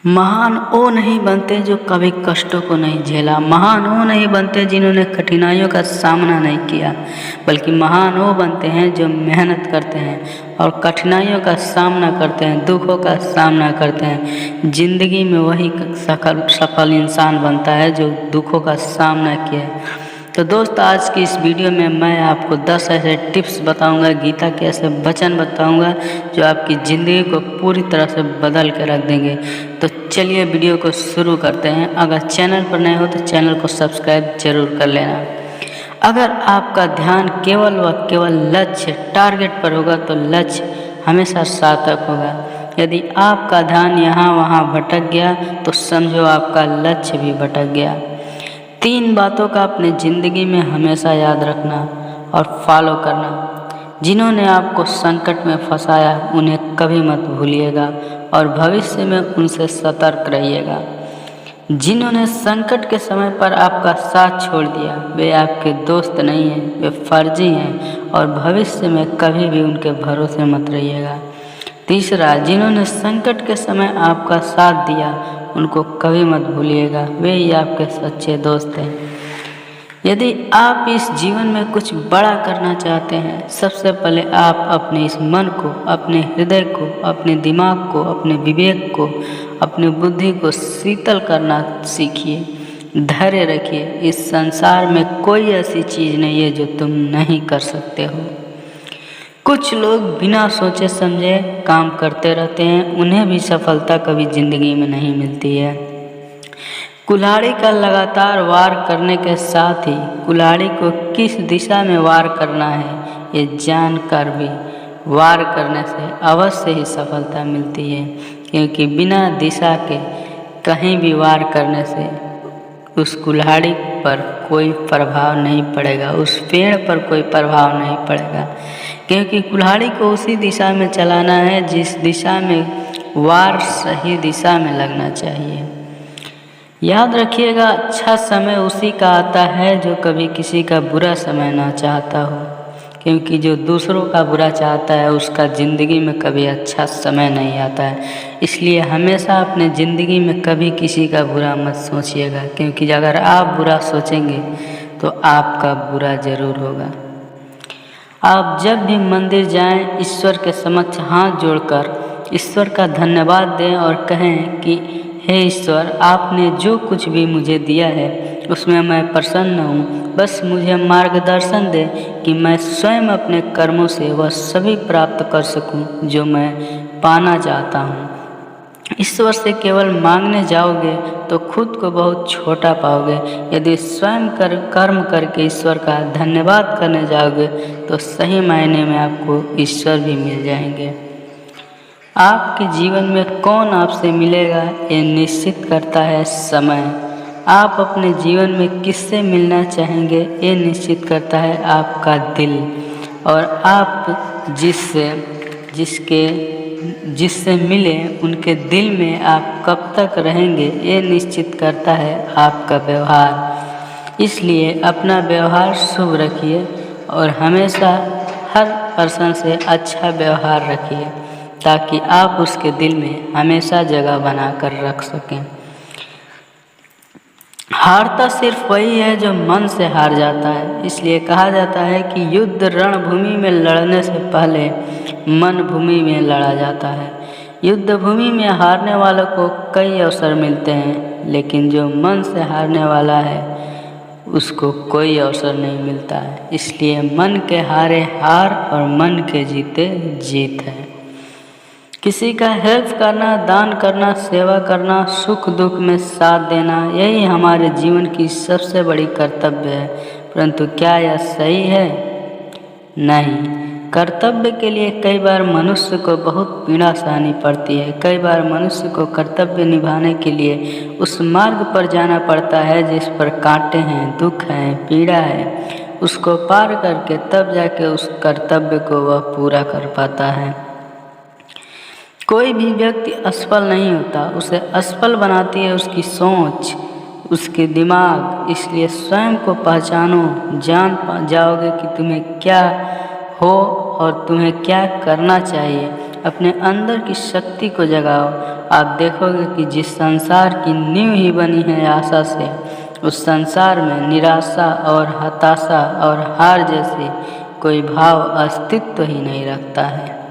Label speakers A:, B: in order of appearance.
A: महान वो नहीं बनते जो कभी कष्टों को नहीं झेला। महान वो नहीं बनते जिन्होंने कठिनाइयों का सामना नहीं किया, बल्कि महान वो बनते हैं जो मेहनत करते हैं और कठिनाइयों का सामना करते हैं, दुखों का सामना करते हैं। ज़िंदगी में वही सफल इंसान बनता है जो दुखों का सामना किया है। तो दोस्त, आज की इस वीडियो में मैं आपको 10 ऐसे टिप्स बताऊंगा, गीता के ऐसे वचन बताऊंगा जो आपकी ज़िंदगी को पूरी तरह से बदल के रख देंगे। तो चलिए वीडियो को शुरू करते हैं। अगर चैनल पर नए हो तो चैनल को सब्सक्राइब जरूर कर लेना। अगर आपका ध्यान केवल व केवल लक्ष्य टारगेट पर होगा तो लक्ष्य हमेशा सार्थक होगा। यदि आपका ध्यान यहाँ वहाँ भटक गया तो समझो आपका लक्ष्य भी भटक गया। 3 बातों का अपनी ज़िंदगी में हमेशा याद रखना और फॉलो करना। जिन्होंने आपको संकट में फंसाया उन्हें कभी मत भूलिएगा और भविष्य में उनसे सतर्क रहिएगा। जिन्होंने संकट के समय पर आपका साथ छोड़ दिया वे आपके दोस्त नहीं हैं, वे फर्जी हैं और भविष्य में कभी भी उनके भरोसे मत रहिएगा। तीसरा, जिन्होंने संकट के समय आपका साथ दिया उनको कभी मत भूलिएगा, वे ही आपके सच्चे दोस्त हैं। यदि आप इस जीवन में कुछ बड़ा करना चाहते हैं, सबसे पहले आप अपने इस मन को, अपने हृदय को, अपने दिमाग को, अपने विवेक को, अपनी बुद्धि को शीतल करना सीखिए। धैर्य रखिए। इस संसार में कोई ऐसी चीज़ नहीं है जो तुम नहीं कर सकते हो। कुछ लोग बिना सोचे समझे काम करते रहते हैं, उन्हें भी सफलता कभी ज़िंदगी में नहीं मिलती है। कुल्हाड़ी का लगातार वार करने के साथ ही कुल्हाड़ी को किस दिशा में वार करना है ये जानकर भी वार करने से अवश्य ही सफलता मिलती है, क्योंकि बिना दिशा के कहीं भी वार करने से उस कुल्हाड़ी पर कोई प्रभाव नहीं पड़ेगा, उस पेड़ पर कोई प्रभाव नहीं पड़ेगा, क्योंकि कुल्हाड़ी को उसी दिशा में चलाना है जिस दिशा में वार सही दिशा में लगना चाहिए। याद रखिएगा, अच्छा समय उसी का आता है जो कभी किसी का बुरा समय ना चाहता हो, क्योंकि जो दूसरों का बुरा चाहता है उसका ज़िंदगी में कभी अच्छा समय नहीं आता है। इसलिए हमेशा अपने ज़िंदगी में कभी किसी का बुरा मत सोचिएगा, क्योंकि अगर आप बुरा सोचेंगे तो आपका बुरा ज़रूर होगा। आप जब भी मंदिर जाएं, ईश्वर के समक्ष हाथ जोड़कर ईश्वर का धन्यवाद दें और कहें कि हे ईश्वर, आपने जो कुछ भी मुझे दिया है उसमें मैं प्रसन्न हूँ। बस मुझे मार्गदर्शन दें कि मैं स्वयं अपने कर्मों से वह सभी प्राप्त कर सकूँ जो मैं पाना चाहता हूँ। ईश्वर से केवल मांगने जाओगे तो खुद को बहुत छोटा पाओगे। यदि स्वयं कर्म करके ईश्वर का धन्यवाद करने जाओगे तो सही मायने में आपको ईश्वर भी मिल जाएंगे। आपके जीवन में कौन आपसे मिलेगा ये निश्चित करता है समय। आप अपने जीवन में किससे मिलना चाहेंगे ये निश्चित करता है आपका दिल। और आप जिससे मिले उनके दिल में आप कब तक रहेंगे ये निश्चित करता है आपका व्यवहार। इसलिए अपना व्यवहार शुभ रखिए और हमेशा हर पर्सन से अच्छा व्यवहार रखिए, ताकि आप उसके दिल में हमेशा जगह बना कर रख सकें। हारता सिर्फ वही है जो मन से हार जाता है। इसलिए कहा जाता है कि युद्ध रणभूमि में लड़ने से पहले मन भूमि में लड़ा जाता है। युद्ध भूमि में हारने वालों को कई अवसर मिलते हैं, लेकिन जो मन से हारने वाला है उसको कोई अवसर नहीं मिलता है। इसलिए मन के हारे हार और मन के जीते जीत है। किसी का हेल्प करना, दान करना, सेवा करना, सुख दुख में साथ देना, यही हमारे जीवन की सबसे बड़ी कर्तव्य है। परंतु क्या यह सही है? नहीं। कर्तव्य के लिए कई बार मनुष्य को बहुत पीड़ा सहनी पड़ती है। कई बार मनुष्य को कर्तव्य निभाने के लिए उस मार्ग पर जाना पड़ता है जिस पर कांटे हैं, दुख है, पीड़ा है। उसको पार करके तब जाके उस कर्तव्य को वह पूरा कर पाता है। कोई भी व्यक्ति असफल नहीं होता, उसे असफल बनाती है उसकी सोच, उसके दिमाग। इसलिए स्वयं को पहचानो, जान जाओगे कि तुम्हें क्या हो और तुम्हें क्या करना चाहिए। अपने अंदर की शक्ति को जगाओ। आप देखोगे कि जिस संसार की नींव ही बनी है आशा से, उस संसार में निराशा और हताशा और हार जैसे कोई भाव अस्तित्व ही नहीं रखता है।